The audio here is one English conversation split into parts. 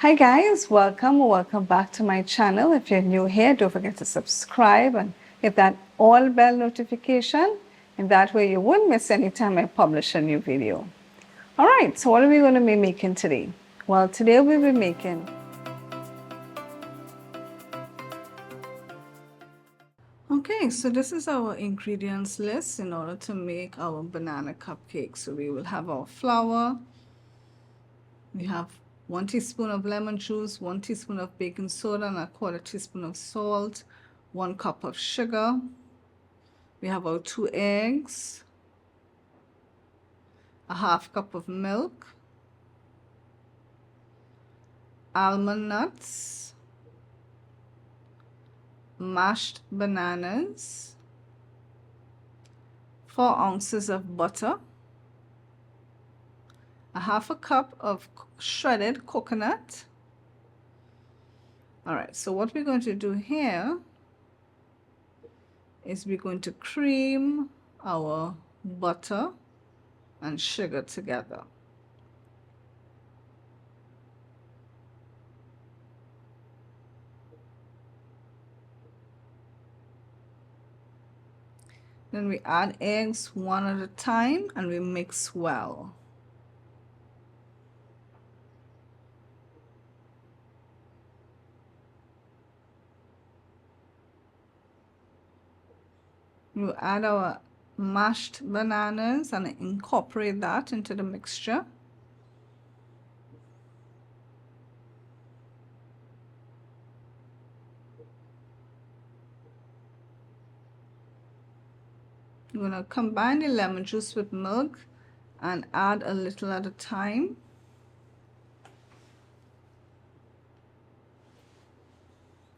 Hi guys, welcome back to my channel. If you're new here, don't forget to subscribe and hit that all bell notification, and that way you won't miss any time I publish a new video. All right, so what are we going to be making today? Well, today we'll be making Okay, so this is our ingredients list in order to make our banana cupcakes. So we will have our flour, we have 1 teaspoon of lemon juice, 1 teaspoon of baking soda, and a 1/4 teaspoon of salt, 1 cup of sugar. We have our 2 eggs, a 1/2 cup of milk, almond nuts, mashed bananas, 4 ounces of butter, a 1/2 cup of shredded coconut. All right, so what we're going to do here is we're going to cream our butter and sugar together. Then we add eggs one at a time and we mix well. We'll add our mashed bananas and incorporate that into the mixture. We're going to combine the lemon juice with milk and add a little at a time.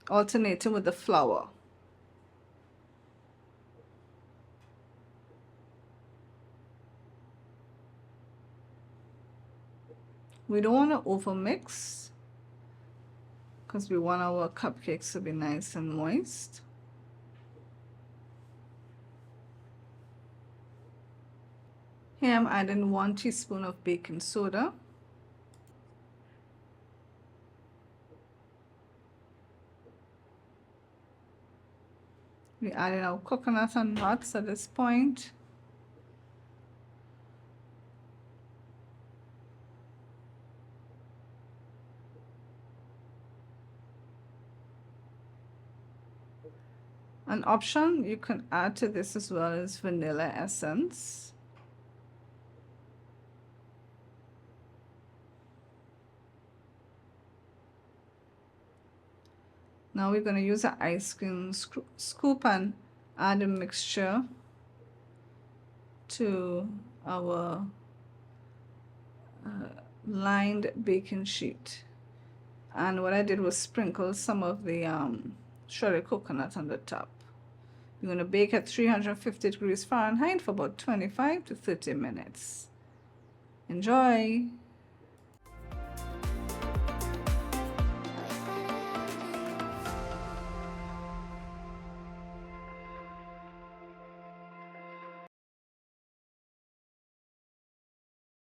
Alternating with the flour. We don't want to over mix because we want our cupcakes to be nice and moist. Here I'm adding 1 teaspoon of baking soda. We're adding our coconut and nuts at this point. An option you can add to this as well is vanilla essence. Now we're going to use an ice cream scoop and add a mixture to our lined baking sheet. And what I did was sprinkle some of the shredded coconut on the top. You're going to bake at 350 degrees Fahrenheit for about 25 to 30 minutes. Enjoy!